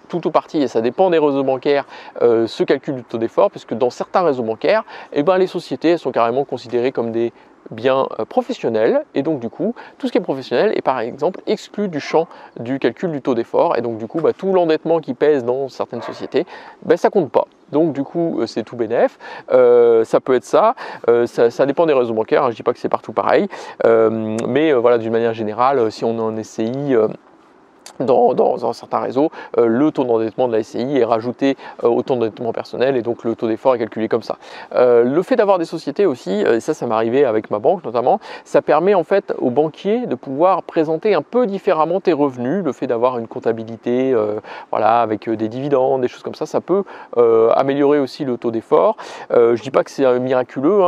tout ou partie, et ça dépend des réseaux bancaires, ce calcul du taux d'effort, puisque dans certains réseaux bancaires, les sociétés sont carrément considérées comme des biens professionnels, et donc du coup tout ce qui est professionnel est par exemple exclu du champ du calcul du taux d'effort, et donc du coup tout l'endettement qui pèse dans certaines sociétés, ça compte pas. Donc du coup c'est tout bénef, ça peut être ça dépend des réseaux bancaires, je dis pas que c'est partout pareil, mais voilà, d'une manière générale, si on est en SCI, dans certains réseaux, le taux d'endettement de la SCI est rajouté au taux d'endettement personnel, et donc le taux d'effort est calculé comme ça. Le fait d'avoir des sociétés aussi, et ça m'est arrivé avec ma banque notamment, ça permet en fait aux banquiers de pouvoir présenter un peu différemment tes revenus. Le fait d'avoir une comptabilité avec des dividendes, des choses comme ça, ça peut améliorer aussi le taux d'effort. Je dis pas que c'est miraculeux,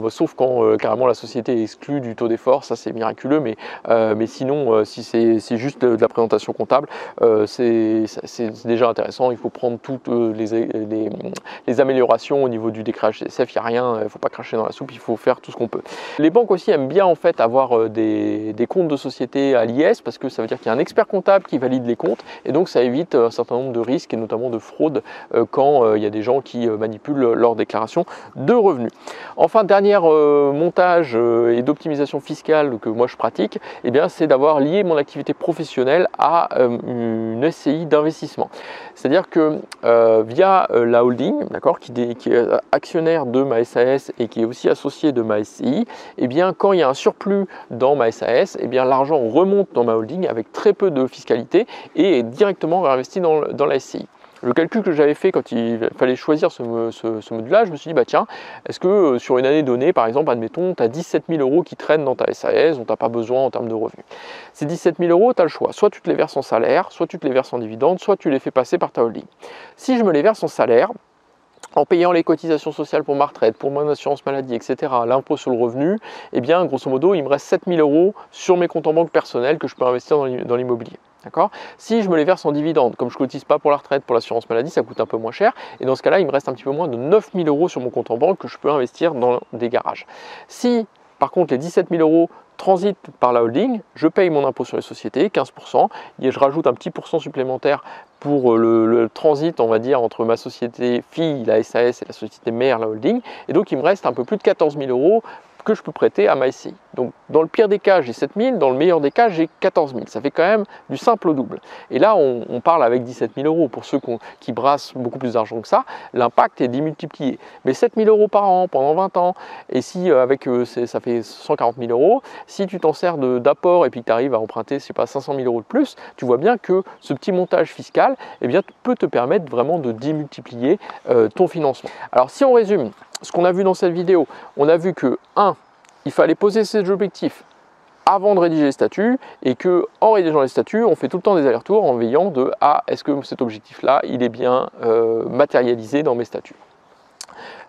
sauf quand carrément la société est exclue du taux d'effort, ça c'est miraculeux, mais sinon si c'est juste de la présentation comptable, c'est déjà intéressant. Il faut prendre toutes les améliorations au niveau du décrage CSF, il n'y a rien, il ne faut pas cracher dans la soupe, il faut faire tout ce qu'on peut. Les banques aussi aiment bien en fait avoir des comptes de société à l'IS, parce que ça veut dire qu'il y a un expert comptable qui valide les comptes, et donc ça évite un certain nombre de risques, et notamment de fraude quand il y a des gens qui manipulent leur déclaration de revenus. Enfin, dernier montage et d'optimisation fiscale que moi je pratique, c'est d'avoir lié mon activité professionnelle à une SCI d'investissement. C'est-à-dire que via la holding, qui est actionnaire de ma SAS et qui est aussi associé de ma SCI, quand il y a un surplus dans ma SAS, l'argent remonte dans ma holding avec très peu de fiscalité et est directement réinvesti dans la SCI. Le calcul que j'avais fait quand il fallait choisir ce module-là, je me suis dit, tiens, est-ce que sur une année donnée, par exemple, admettons, tu as 17 000 € qui traînent dans ta SAS, dont tu n'as pas besoin en termes de revenus. Ces 17 000 €, tu as le choix. Soit tu te les verses en salaire, soit tu te les verses en dividende, soit tu les fais passer par ta holding. Si je me les verse en salaire, en payant les cotisations sociales pour ma retraite, pour mon assurance maladie, etc., l'impôt sur le revenu, grosso modo, il me reste 7 000 € sur mes comptes en banque personnels que je peux investir dans l'immobilier. Si je me les verse en dividende, comme je ne cotise pas pour la retraite, pour l'assurance maladie, ça coûte un peu moins cher, et dans ce cas-là, il me reste un petit peu moins de 9 000 € sur mon compte en banque que je peux investir dans des garages. Si, par contre, les 17 000 € transitent par la holding, je paye mon impôt sur les sociétés, 15%, et je rajoute un petit pourcent supplémentaire pour le transit, on va dire, entre ma société fille, la SAS, et la société mère, la holding, et donc il me reste un peu plus de 14 000 € que je peux prêter à ma SCI. Donc dans le pire des cas, j'ai 7 000, dans le meilleur des cas, j'ai 14 000. Ça fait quand même du simple au double. Et là, on parle avec 17 000 euros. Pour ceux qui brassent beaucoup plus d'argent que ça, l'impact est démultiplié. Mais 7 000 euros par an pendant 20 ans, et si ça fait 140 000 euros, si tu t'en sers d'apport et puis que tu arrives à emprunter, je sais pas, 500 000 euros de plus, tu vois bien que ce petit montage fiscal eh bien, peut te permettre vraiment de démultiplier ton financement. Alors si on résume ce qu'on a vu dans cette vidéo, on a vu que 1, il fallait poser ses objectifs avant de rédiger les statuts et que en rédigeant les statuts, on fait tout le temps des allers-retours en veillant de est-ce que cet objectif-là, il est bien matérialisé dans mes statuts.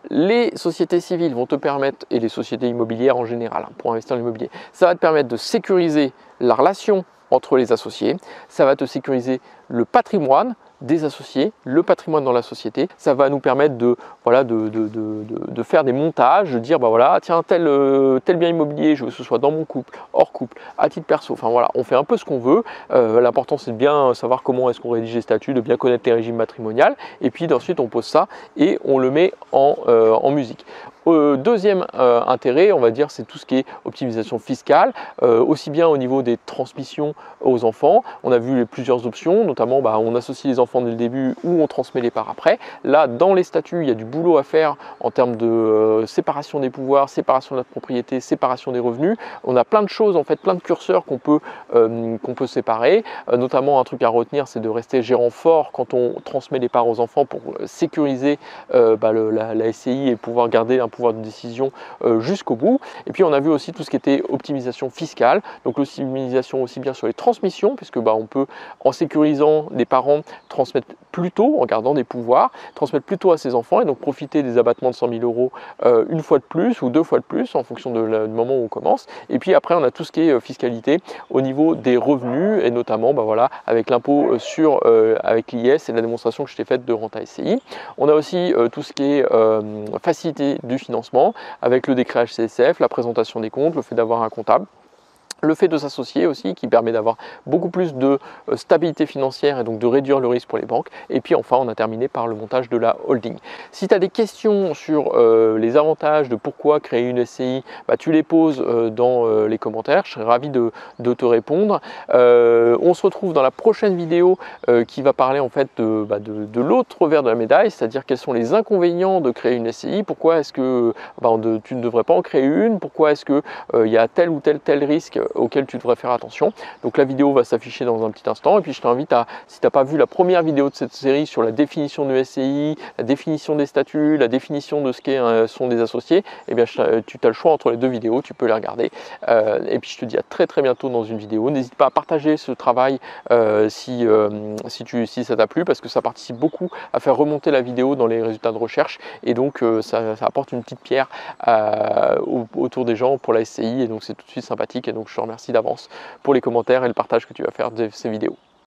Les sociétés civiles vont te permettre, et les sociétés immobilières en général, pour investir dans l'immobilier, ça va te permettre de sécuriser la relation entre les associés, ça va te sécuriser le patrimoine des associés, le patrimoine dans la société, ça va nous permettre de faire des montages, de dire tiens tel bien immobilier, je veux que ce soit dans mon couple, hors couple, à titre perso, enfin voilà, on fait un peu ce qu'on veut, l'important c'est de bien savoir comment est-ce qu'on rédige les statuts, de bien connaître les régimes matrimoniaux, et puis ensuite on pose ça et on le met en musique. Deuxième intérêt, on va dire, c'est tout ce qui est optimisation fiscale, aussi bien au niveau des transmissions aux enfants. On a vu plusieurs options, notamment on associe les enfants dès le début ou on transmet les parts après. Là, dans les statuts, il y a du boulot à faire en termes de séparation des pouvoirs, séparation de la propriété, séparation des revenus. On a plein de choses, en fait, plein de curseurs qu'on peut séparer. Notamment, un truc à retenir, c'est de rester gérant fort quand on transmet les parts aux enfants pour sécuriser la SCI et pouvoir garder un pouvoir de décision jusqu'au bout. Et puis on a vu aussi tout ce qui était optimisation fiscale, donc l'optimisation aussi bien sur les transmissions, puisque on peut, en sécurisant les parents, transmettre plus tôt, en gardant des pouvoirs, transmettre plus tôt à ses enfants et donc profiter des abattements de 100 000 euros une fois de plus ou 2 fois de plus en fonction du moment où on commence. Et puis après on a tout ce qui est fiscalité au niveau des revenus et notamment avec l'impôt avec l'IS et la démonstration que je t'ai faite de renta SCI. On a aussi tout ce qui est facilité du financement avec le décret HCSF, la présentation des comptes, le fait d'avoir un comptable. Le fait de s'associer aussi qui permet d'avoir beaucoup plus de stabilité financière et donc de réduire le risque pour les banques. Et puis enfin on a terminé par le montage de la holding. Si tu as des questions sur les avantages de pourquoi créer une SCI, tu les poses dans les commentaires, je serai ravi de te répondre. On se retrouve dans la prochaine vidéo qui va parler en fait de l'autre revers de la médaille, c'est-à-dire quels sont les inconvénients de créer une SCI, pourquoi est-ce que tu ne devrais pas en créer une, pourquoi est-ce que il y a tel ou tel risque auquel tu devrais faire attention. Donc la vidéo va s'afficher dans un petit instant et puis je t'invite si tu n'as pas vu la première vidéo de cette série sur la définition de SCI, la définition des statuts, la définition de ce sont des associés, et bien tu as le choix entre les deux vidéos, tu peux les regarder. Et puis je te dis à très bientôt dans une vidéo. N'hésite pas à partager ce travail si ça t'a plu, parce que ça participe beaucoup à faire remonter la vidéo dans les résultats de recherche et donc ça apporte une petite pierre autour des gens pour la SCI et donc c'est tout de suite sympathique et donc je te remercie d'avance pour les commentaires et le partage que tu vas faire de ces vidéos.